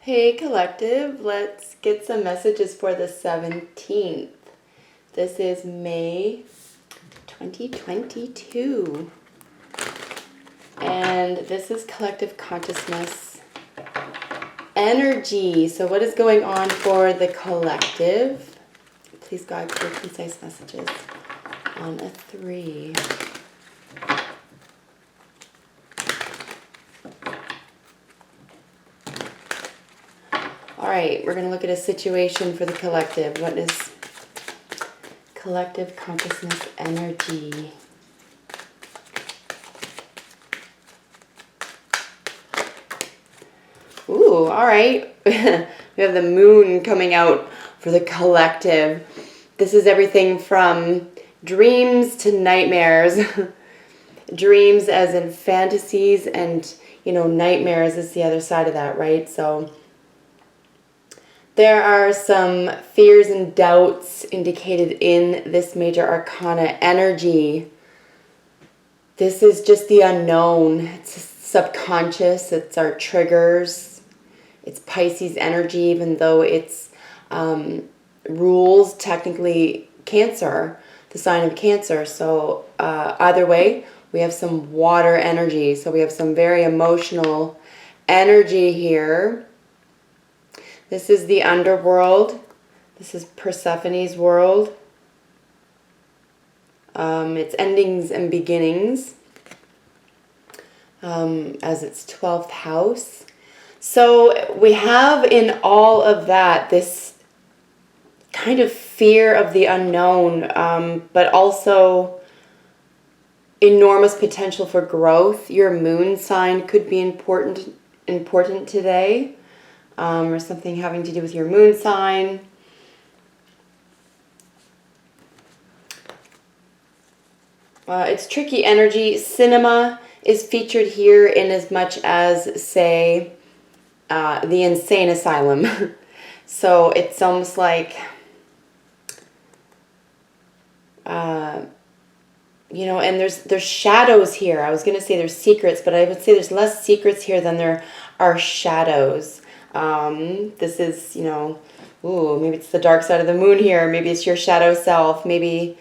Hey collective, let's get some messages for the 17th. This is May 2022. And this is collective consciousness energy. So what is going on for the collective? Please God, clear, concise messages on a 3. All right, we're going to look at a situation for the collective. What is collective consciousness energy? Ooh, all right. We have the moon coming out for the collective. This is everything from dreams to nightmares. Dreams as in fantasies, and, nightmares is the other side of that, right? So there are some fears and doubts indicated in this major arcana energy. This is just the unknown. It's subconscious. It's our triggers. It's Pisces energy, even though it's rules technically Cancer, the sign of Cancer. So either way, we have some water energy. So we have some very emotional energy here. This is the underworld. This is Persephone's world. It's endings and beginnings as its 12th house. So we have in all of that this kind of fear of the unknown, but also enormous potential for growth. Your moon sign could be important today. Or something having to do with your moon sign. It's tricky energy. Cinema is featured here in as much as, say, the insane asylum. So it's almost like, and there's shadows here. I was going to say there's secrets, but I would say there's less secrets here than there are shadows. This is, maybe it's the dark side of the moon here. Maybe it's your shadow self. Maybe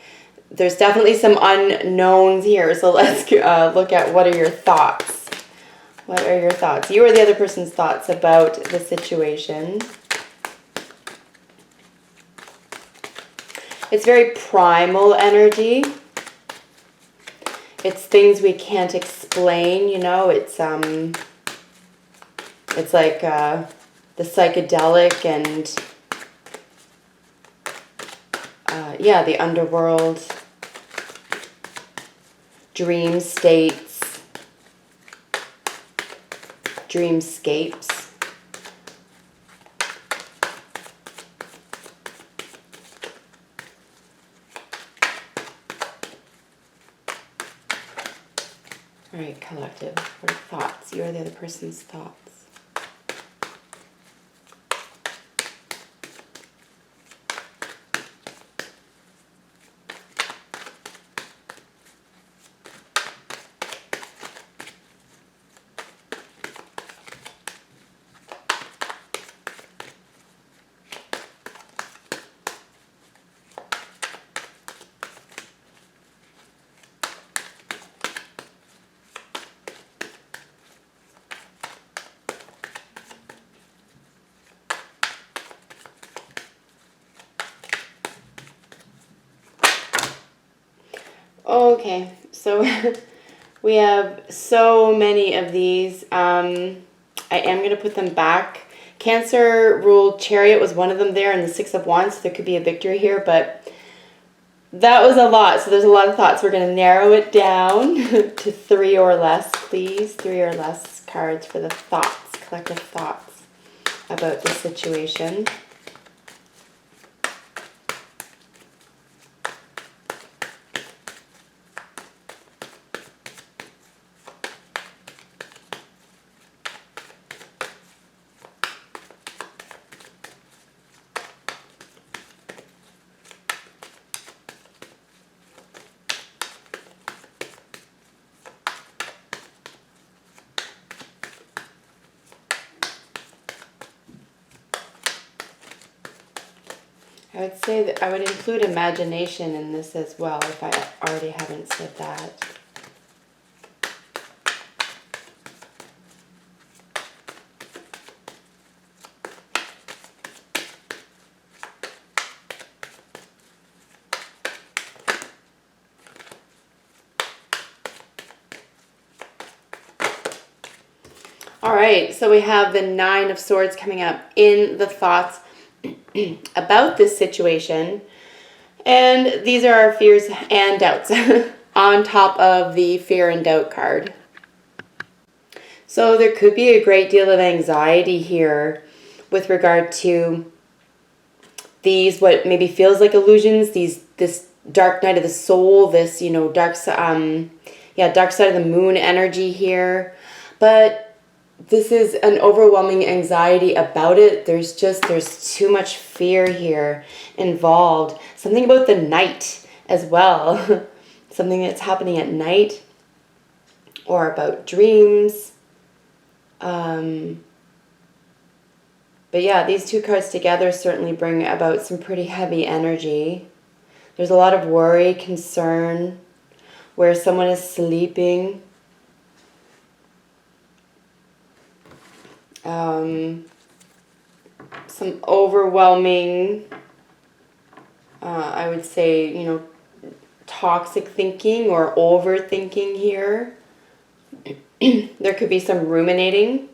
there's definitely some unknowns here. So let's look at what are your thoughts. What are your thoughts? You or the other person's thoughts about the situation. It's very primal energy. It's things we can't explain, It's like the psychedelic and, the underworld, dream states, dreamscapes. All right, collective, what are thoughts? You are the other person's thoughts. Okay, so we have so many of these. I am going to put them back. Cancer ruled Chariot was one of them there, and the 6 of Wands, so there could be a victory here, but that was a lot, so there's a lot of thoughts. We're going to narrow it down to 3 or less, please. 3 or less cards for the thoughts, collective thoughts about the situation. I would say that I would include imagination in this as well if I already haven't said that. All right, so we have the Nine of Swords coming up in the thoughts about this situation. And these are our fears and doubts on top of the fear and doubt card. So there could be a great deal of anxiety here with regard to these, what maybe feels like illusions, this dark night of the soul, this, dark side of the moon energy here. But this is an overwhelming anxiety about it. There's too much fear here involved. Something about the night as well. Something that's happening at night or about dreams. But yeah, these two cards together certainly bring about some pretty heavy energy. There's a lot of worry, concern, where someone is sleeping. Some overwhelming, I would say, toxic thinking or overthinking here. There could be some ruminating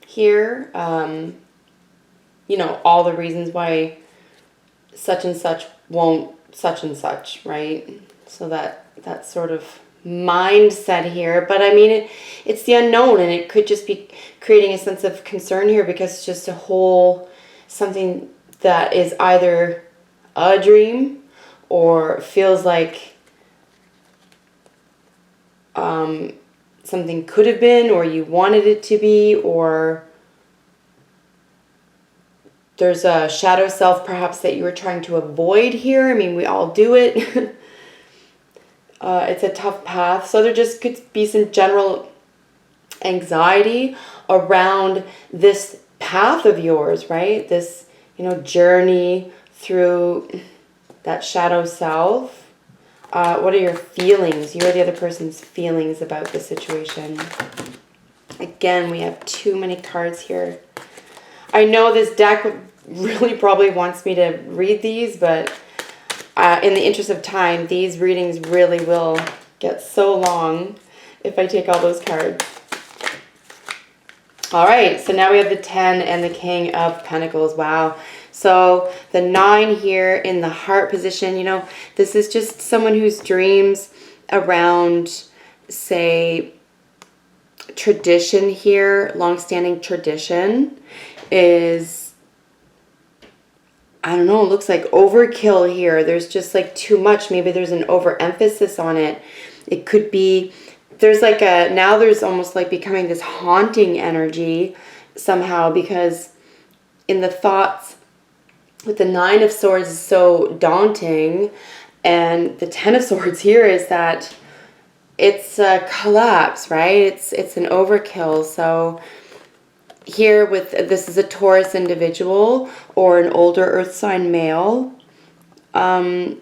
here. All the reasons why such and such won't such and such, right? So that sort of mindset here. But I mean, it's the unknown, and it could just be creating a sense of concern here because it's just something that is either a dream or feels like something could have been, or you wanted it to be, or there's a shadow self perhaps that you were trying to avoid here. I mean, we all do it. It's a tough path. So there just could be some general anxiety around this path of yours, right? This, journey through that shadow self. What are your feelings? You are the other person's feelings about the situation. Again, we have too many cards here. I know this deck really probably wants me to read these, but in the interest of time, these readings really will get so long if I take all those cards. All right, so now we have the 10 and the King of Pentacles. Wow. So the 9 here in the heart position, this is just someone whose dreams around, say, tradition here, long-standing tradition is, I don't know, it looks like overkill here. There's just like too much. Maybe there's an overemphasis on it. It could be, now there's almost like becoming this haunting energy somehow, because in the thoughts with the 9 of Swords is so daunting, and the 10 of Swords here is that it's a collapse, right? It's an overkill. So here this is a Taurus individual or an older earth sign male. But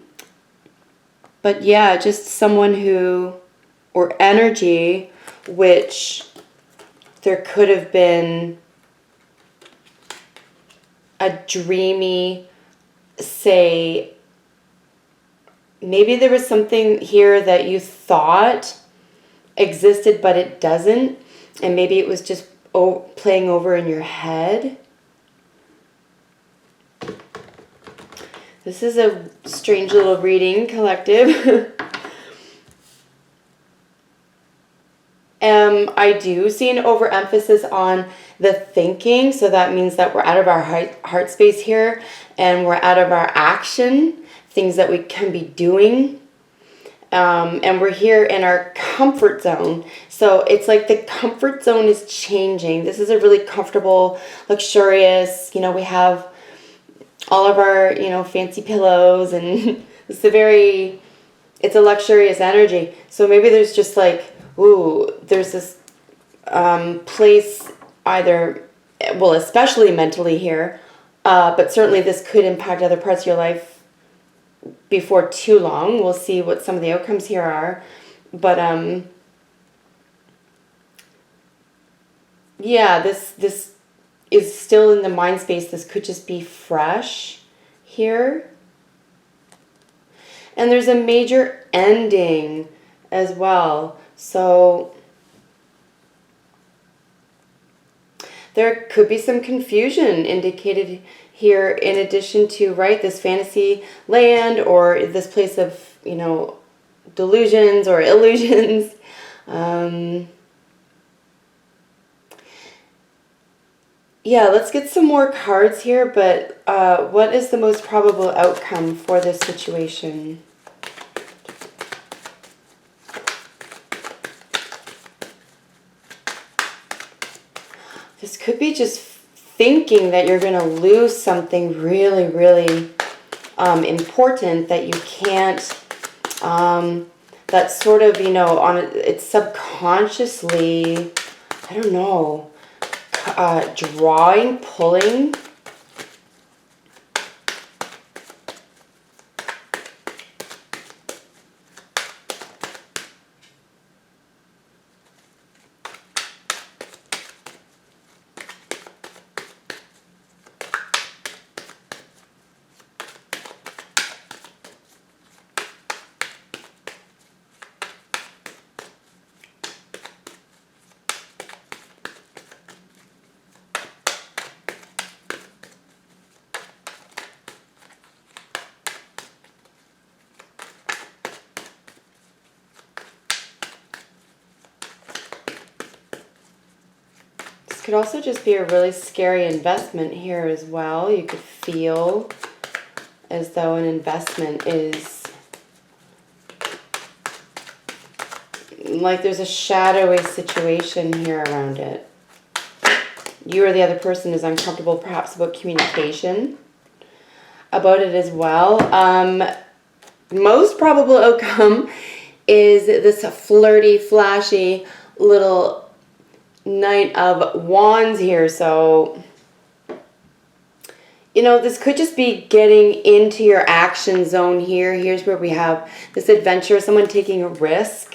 yeah, just someone or energy, which there could have been a dreamy, say, maybe there was something here that you thought existed, but it doesn't. And maybe it was just playing over in your head. This is a strange little reading, collective. I do see an overemphasis on the thinking. So that means that we're out of our heart space here, and we're out of our action, things that we can be doing. And we're here in our comfort zone. So it's like the comfort zone is changing. This is a really comfortable, luxurious, we have all of our, fancy pillows, and it's a luxurious energy. So maybe there's just like, there's this place either, well, especially mentally here, But certainly this could impact other parts of your life before too long. We'll see what some of the outcomes here are. But yeah, this is still in the mind space. This could just be fresh here. And there's a major ending as well. So there could be some confusion indicated here in addition to, right, this fantasy land or this place of, you know, delusions or illusions. Yeah, let's get some more cards here, but what is the most probable outcome for this situation? This could be just thinking that you're going to lose something really, really important that you can't, that's sort of, you know, it's subconsciously, I don't know, drawing, pulling. Could also just be a really scary investment here as well. You could feel as though an investment is like there's a shadowy situation here around it. You or the other person is uncomfortable perhaps about communication about it as well. Most probable outcome is this flirty, flashy little Knight of Wands here. So, you know, this could just be getting into your action zone here. Here's where we have this adventure, someone taking a risk.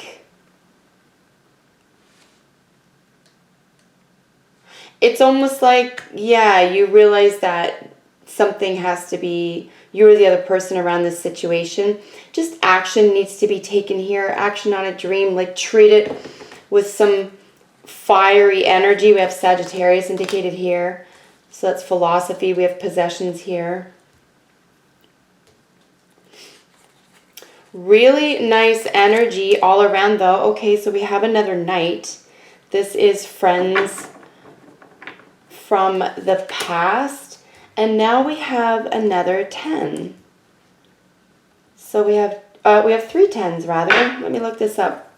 It's almost like, yeah, you realize that something has to be, you or the other person around this situation. Just action needs to be taken here. Action on a dream. Like, treat it with some fiery energy. We have Sagittarius indicated here. So that's philosophy. We have possessions here. Really nice energy all around though. Okay, so we have another Knight. This is friends from the past. And now we have another 10. So we have 3 10s rather. Let me look this up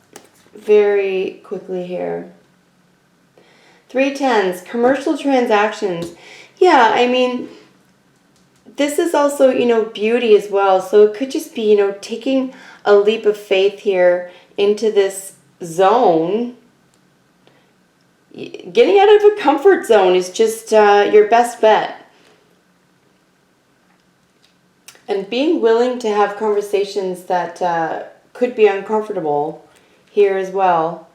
very quickly here. 3 10s, commercial transactions. Yeah, I mean, this is also, you know, beauty as well. So it could just be, you know, taking a leap of faith here into this zone. Getting out of a comfort zone is just your best bet. And being willing to have conversations that could be uncomfortable here as well.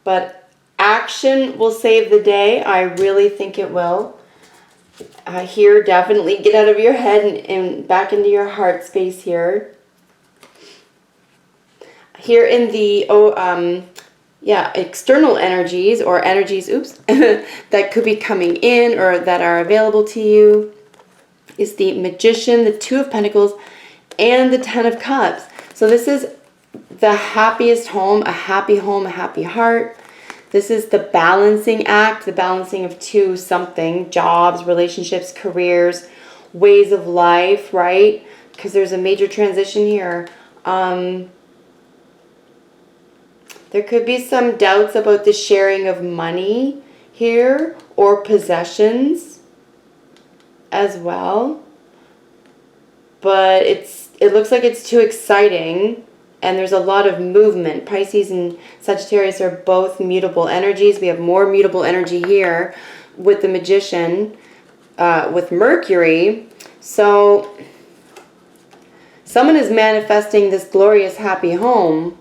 But action will save the day. I really think it will. Here, definitely get out of your head and back into your heart space here. Here in the external energies or energies, that could be coming in or that are available to you is the Magician, the 2 of Pentacles, and the 10 of Cups. So this is the happiest home, a happy heart. This is the balancing act, the balancing of 2 something, jobs, relationships, careers, ways of life, right? Because there's a major transition here. There could be some doubts about the sharing of money here or possessions as well. But it looks like it's too exciting And there's a lot of movement. Pisces and Sagittarius are both mutable energies. We have more mutable energy here with the Magician, with Mercury. So someone is manifesting this glorious, happy home.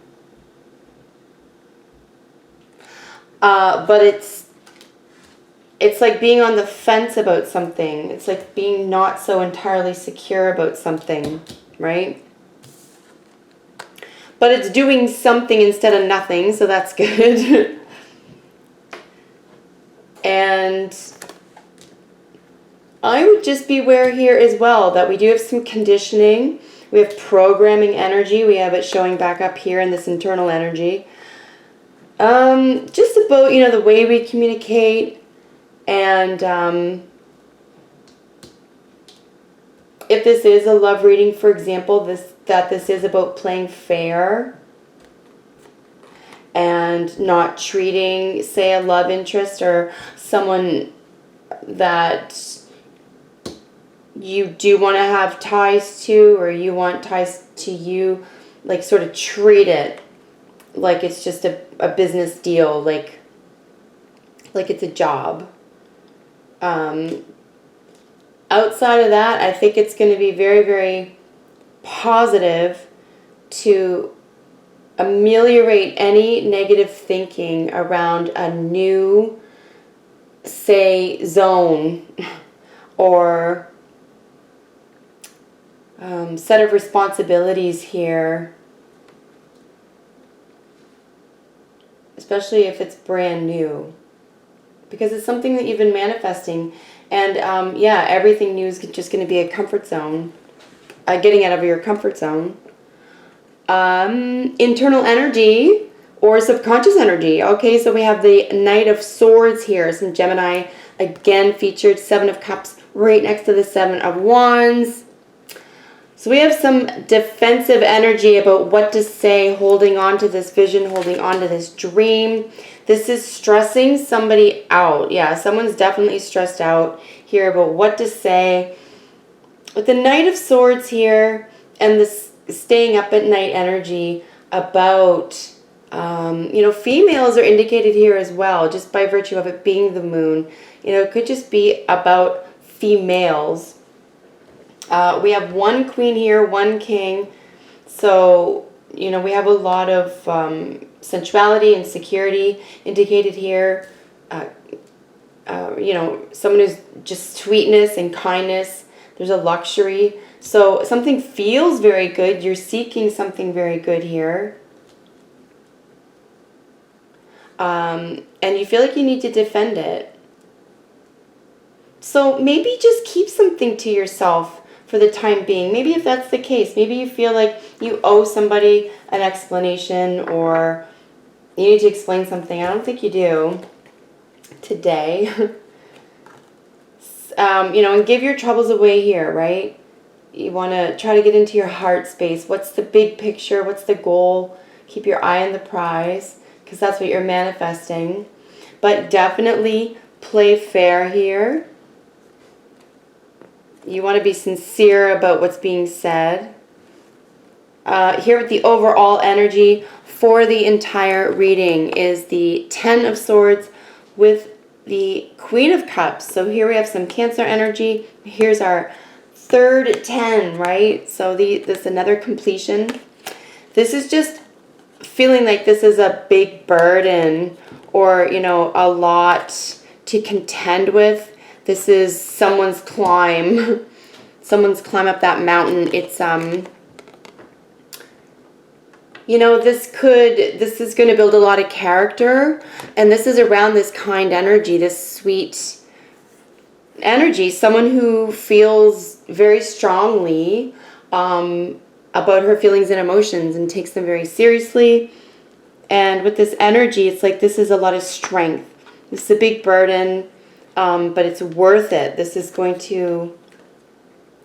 But it's like being on the fence about something. It's like being not so entirely secure about something, right? But it's doing something instead of nothing, so that's good. And I would just beware here as well that we do have some conditioning. We have programming energy. We have it showing back up here in this internal energy. Just about, you know, the way we communicate, and if this is a love reading, for example, this is about playing fair and not treating, say, a love interest or someone that you do want to have ties to, or you want ties to you, like sort of treat it like it's just a business deal, like it's a job. Outside of that, I think it's going to be very, very positive to ameliorate any negative thinking around a new, say, zone or set of responsibilities here, especially if it's brand new, because it's something that you've been manifesting. And yeah, everything new is just going to be a comfort zone, getting out of your comfort zone. Internal energy or subconscious energy. Okay, so we have the Knight of Swords here. Some Gemini, again, featured. Seven of Cups right next to the Seven of Wands. So we have some defensive energy about what to say, holding on to this vision, holding on to this dream. This is stressing somebody out. Yeah, someone's definitely stressed out here about what to say. With the Knight of Swords here and this staying up at night energy about, you know, females are indicated here as well, just by virtue of it being the moon. You know, it could just be about females. We have one queen here, one king. So, you know, we have a lot of sensuality and security indicated here. You know, someone who's just sweetness and kindness. There's a luxury. So something feels very good. You're seeking something very good here. And you feel like you need to defend it. So maybe just keep something to yourself for the time being. Maybe if that's the case, maybe you feel like you owe somebody an explanation or you need to explain something. I don't think you do today. You know, and give your troubles away here, right? You want to try to get into your heart space. What's the big picture? What's the goal? Keep your eye on the prize, because that's what you're manifesting. But definitely play fair here. You want to be sincere about what's being said. Here with the overall energy for the entire reading is the Ten of Swords with the Queen of Cups. So here we have some Cancer energy. Here's our third 10, right? So this is another completion. This is just feeling like this is a big burden or, you know, a lot to contend with. This is someone's climb. Someone's climb up that mountain. It's, you know, this is going to build a lot of character. And this is around this kind energy, this sweet energy. Someone who feels very strongly about her feelings and emotions and takes them very seriously. And with this energy, it's like this is a lot of strength. This is a big burden. But it's worth it. This is going to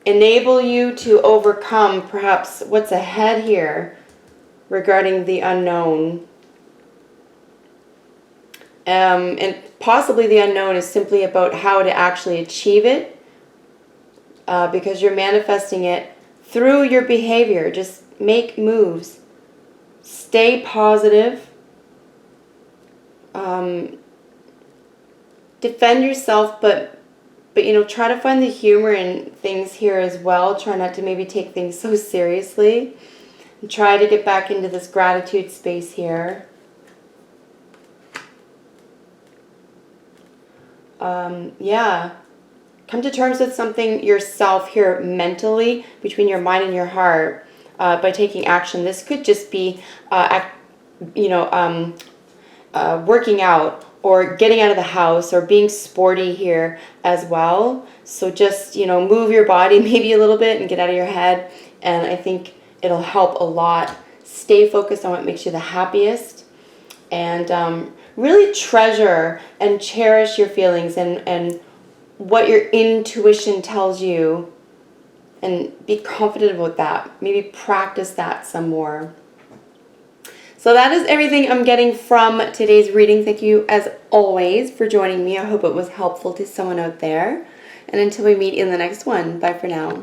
enable you to overcome perhaps what's ahead here regarding the unknown. And possibly the unknown is simply about how to actually achieve it, because you're manifesting it through your behavior. Just make moves. Stay positive. Defend yourself, but you know, try to find the humor in things here as well. Try not to maybe take things so seriously. And try to get back into this gratitude space here. Yeah. Come to terms with something yourself here mentally, between your mind and your heart, by taking action. This could just be, working out, or getting out of the house, or being sporty here as well. So just, you know, move your body maybe a little bit and get out of your head. And I think it'll help a lot. Stay focused on what makes you the happiest. And really treasure and cherish your feelings and what your intuition tells you. And be confident about that. Maybe practice that some more. So that is everything I'm getting from today's reading. Thank you, as always, for joining me. I hope it was helpful to someone out there. And until we meet in the next one, bye for now.